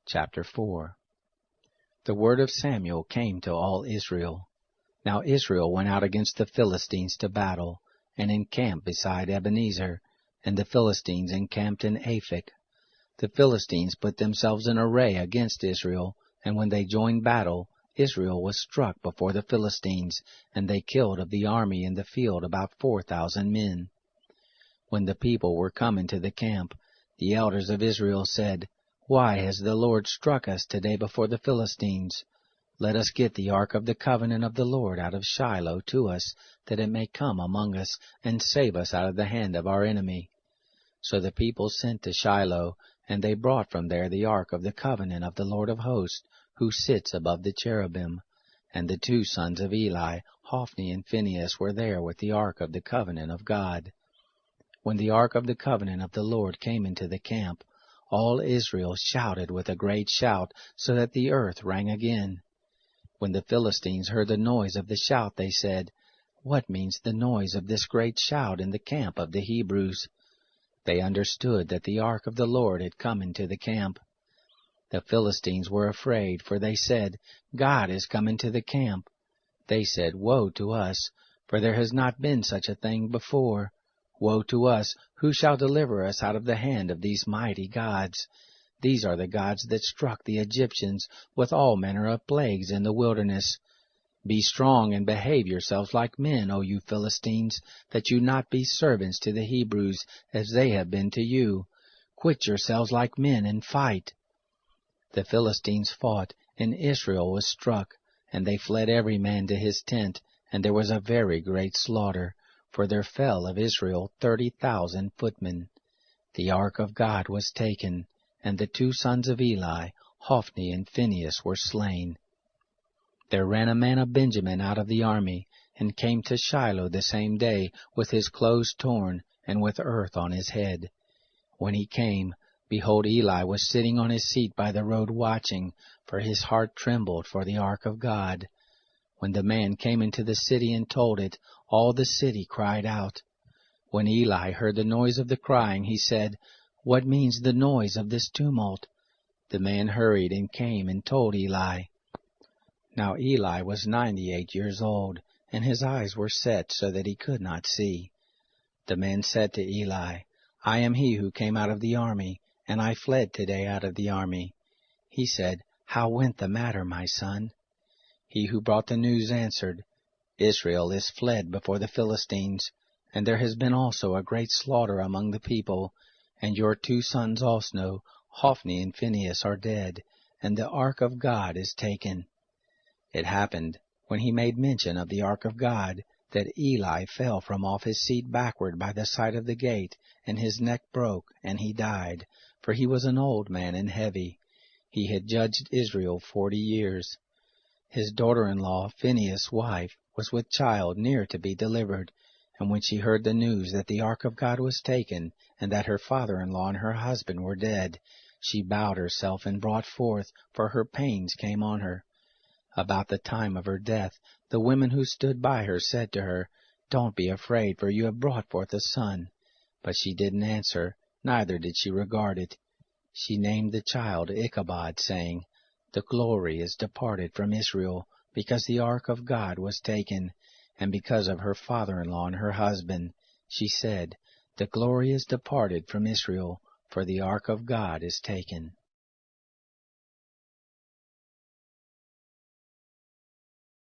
Chapter 4. The word of Samuel came to all Israel. Now Israel went out against the Philistines to battle, and encamped beside Ebenezer, and the Philistines encamped in Aphek. The Philistines put themselves in array against Israel, and when they joined battle, Israel was struck before the Philistines, and they killed of the army in the field about 4,000 men. When the people were come into the camp, the elders of Israel said, Why has the Lord struck us today before the Philistines? Let us get the ark of the covenant of the Lord out of Shiloh to us, that it may come among us, and save us out of the hand of our enemy. So the people sent to Shiloh, and they brought from there the ark of the covenant of the Lord of hosts, who sits above the cherubim. And the 2 sons of Eli, Hophni and Phinehas, were there with the ark of the covenant of God. When the ark of the covenant of the Lord came into the camp, all Israel shouted with a great shout, so that the earth rang again. When the Philistines heard the noise of the shout, they said, What means the noise of this great shout in the camp of the Hebrews? They understood that the ark of the Lord had come into the camp. The Philistines were afraid, for they said, God is come into the camp. They said, Woe to us, for there has not been such a thing before. Woe to us, who shall deliver us out of the hand of these mighty gods? These are the gods that struck the Egyptians with all manner of plagues in the wilderness. Be strong and behave yourselves like men, O you Philistines, that you not be servants to the Hebrews, as they have been to you. Quit yourselves like men and fight. The Philistines fought, and Israel was struck, and they fled every man to his tent, and there was a very great slaughter. For there fell of Israel 30,000 footmen. The ark of God was taken, and the 2 sons of Eli, Hophni and Phinehas, were slain. There ran a man of Benjamin out of the army, and came to Shiloh the same day, with his clothes torn, and with earth on his head. When he came, behold, Eli was sitting on his seat by the road watching, for his heart trembled for the ark of God. When the man came into the city and told it, all the city cried out. When Eli heard the noise of the crying, he said, What means the noise of this tumult? The man hurried and came and told Eli. Now Eli was 98 years old, and his eyes were set so that he could not see. The man said to Eli, I am he who came out of the army, and I fled today out of the army. He said, How went the matter, my son? He who brought the news answered, Israel is fled before the Philistines, and there has been also a great slaughter among the people, and your 2 sons also, Hophni and Phinehas, are dead, and the ark of God is taken. It happened, when he made mention of the ark of God, that Eli fell from off his seat backward by the side of the gate, and his neck broke, and he died, for he was an old man and heavy. He had judged Israel 40 years. His daughter-in-law, Phinehas' wife, was with child near to be delivered, and when she heard the news that the ark of God was taken, and that her father-in-law and her husband were dead, she bowed herself and brought forth, for her pains came on her. About the time of her death, the women who stood by her said to her, Don't be afraid, for you have brought forth a son. But she didn't answer, neither did she regard it. She named the child Ichabod, saying, The glory is departed from Israel, because the ark of God was taken, and because of her father-in-law and her husband. She said, The glory is departed from Israel, for the ark of God is taken.